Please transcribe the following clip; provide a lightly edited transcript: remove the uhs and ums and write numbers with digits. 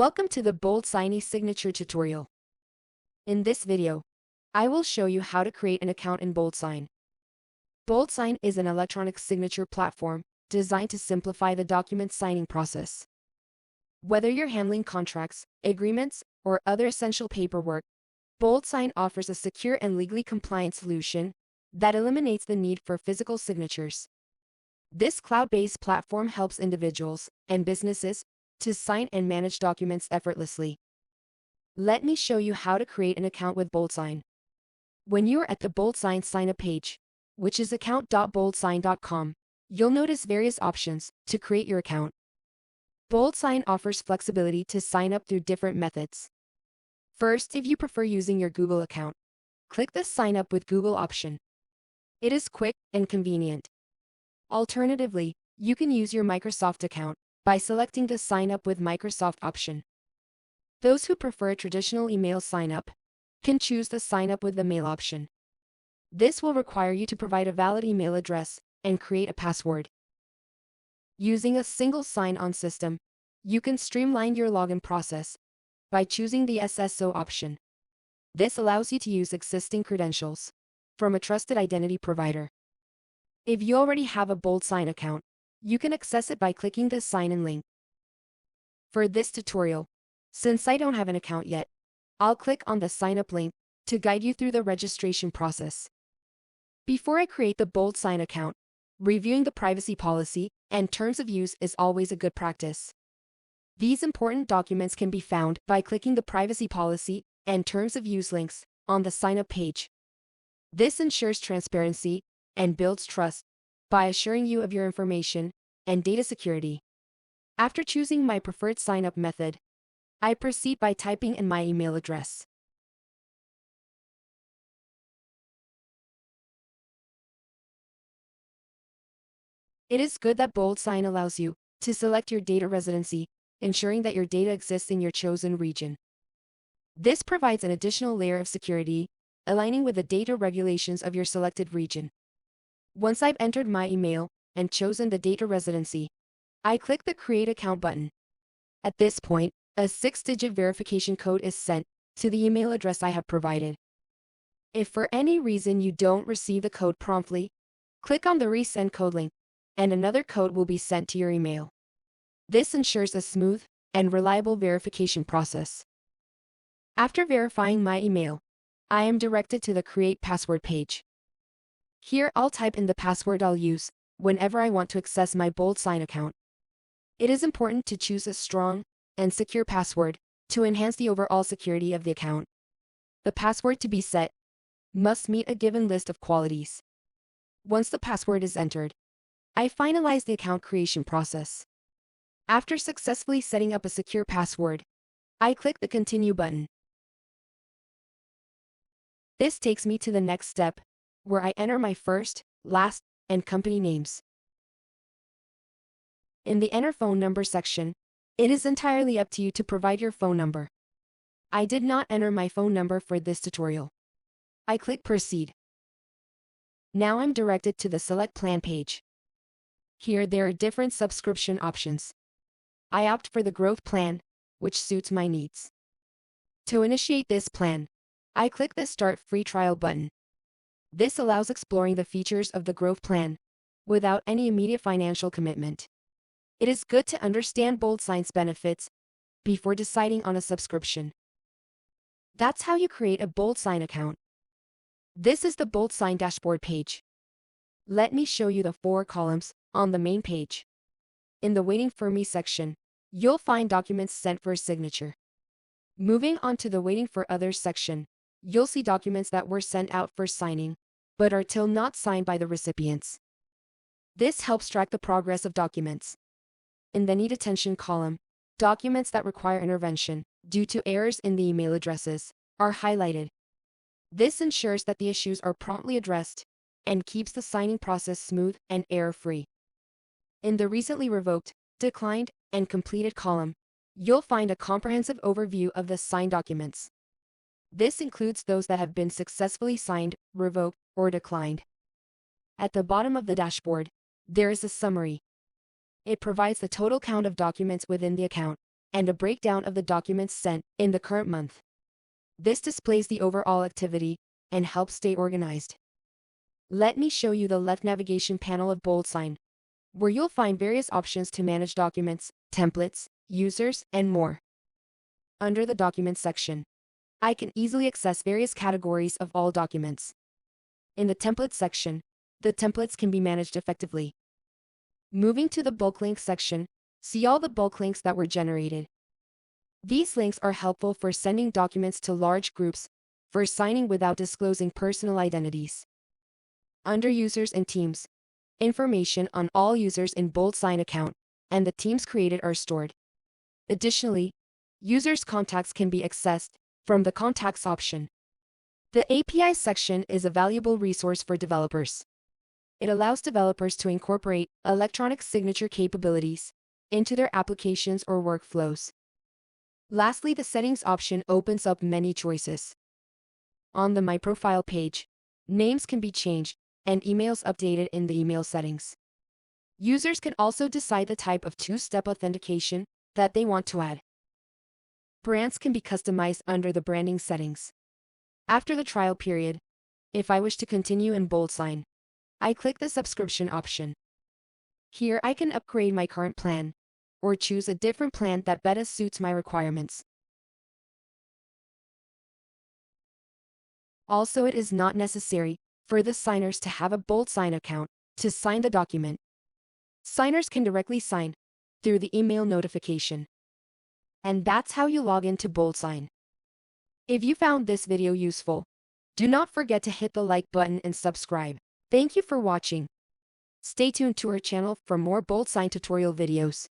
Welcome to the BoldSign eSignature tutorial. In this video, I will show you how to create an account in BoldSign. BoldSign is an electronic signature platform designed to simplify the document signing process. Whether you're handling contracts, agreements, or other essential paperwork, BoldSign offers a secure and legally compliant solution that eliminates the need for physical signatures. This cloud-based platform helps individuals and businesses to sign and manage documents effortlessly. Let me show you how to create an account with BoldSign. When you are at the BoldSign sign-up page, which is account.boldsign.com, you'll notice various options to create your account. BoldSign offers flexibility to sign up through different methods. First, if you prefer using your Google account, click the Sign Up with Google option. It is quick and convenient. Alternatively, you can use your Microsoft account by selecting the Sign Up with Microsoft option. Those who prefer a traditional email sign-up can choose the Sign Up with the Mail option. This will require you to provide a valid email address and create a password. Using a single sign-on system, you can streamline your login process by choosing the SSO option. This allows you to use existing credentials from a trusted identity provider. If you already have a BoldSign account, you can access it by clicking the sign-in link. For this tutorial, since I don't have an account yet, I'll click on the sign-up link to guide you through the registration process. Before I create the BoldSign account, reviewing the privacy policy and terms of use is always a good practice. These important documents can be found by clicking the privacy policy and terms of use links on the sign-up page. This ensures transparency and builds trust by assuring you of your information and data security. After choosing my preferred sign-up method, I proceed by typing in my email address. It is good that BoldSign allows you to select your data residency, ensuring that your data exists in your chosen region. This provides an additional layer of security, aligning with the data regulations of your selected region. Once I've entered my email and chosen the data residency, I click the Create Account button. At this point, a 6-digit verification code is sent to the email address I have provided. If for any reason you don't receive the code promptly, click on the Resend Code link, and another code will be sent to your email. This ensures a smooth and reliable verification process. After verifying my email, I am directed to the Create Password page. Here I'll type in the password I'll use whenever I want to access my BoldSign account. It is important to choose a strong and secure password to enhance the overall security of the account. The password to be set must meet a given list of qualities. Once the password is entered, I finalize the account creation process. After successfully setting up a secure password, I click the Continue button. This takes me to the next step, where I enter my first, last, and company names. In the Enter Phone Number section, it is entirely up to you to provide your phone number. I did not enter my phone number for this tutorial. I click Proceed. Now I'm directed to the Select Plan page. Here there are different subscription options. I opt for the Growth Plan, which suits my needs. To initiate this plan, I click the Start Free Trial button. This allows exploring the features of the Growth Plan without any immediate financial commitment. It is good to understand BoldSign's benefits before deciding on a subscription. That's how you create a BoldSign account. This is the BoldSign dashboard page. Let me show you the 4 columns on the main page. In the Waiting for Me section, you'll find documents sent for signature. Moving on to the Waiting for Others section, you'll see documents that were sent out for signing, but are still not signed by the recipients. This helps track the progress of documents. In the Need Attention column, documents that require intervention due to errors in the email addresses are highlighted. This ensures that the issues are promptly addressed and keeps the signing process smooth and error-free. In the Recently Revoked, Declined, and Completed column, you'll find a comprehensive overview of the signed documents. This includes those that have been successfully signed, revoked, or declined. At the bottom of the dashboard, there is a summary. It provides the total count of documents within the account, and a breakdown of the documents sent in the current month. This displays the overall activity and helps stay organized. Let me show you the left navigation panel of BoldSign, where you'll find various options to manage documents, templates, users, and more. Under the Documents section, I can easily access various categories of all documents. In the Templates section, the templates can be managed effectively. Moving to the Bulk Links section, see all the bulk links that were generated. These links are helpful for sending documents to large groups, for signing without disclosing personal identities. Under Users and Teams, information on all users in BoldSign account and the teams created are stored. Additionally, users' contacts can be accessed from the Contacts option. The API section is a valuable resource for developers. It allows developers to incorporate electronic signature capabilities into their applications or workflows. Lastly, the Settings option opens up many choices. On the My Profile page, names can be changed and emails updated in the email settings. Users can also decide the type of two-step authentication that they want to add. Brands can be customized under the branding settings. After the trial period, if I wish to continue in BoldSign, I click the subscription option. Here I can upgrade my current plan, or choose a different plan that better suits my requirements. Also, it is not necessary for the signers to have a BoldSign account to sign the document. Signers can directly sign through the email notification. And that's how you log into BoldSign. If you found this video useful, do not forget to hit the like button and subscribe. Thank you for watching. Stay tuned to our channel for more BoldSign tutorial videos.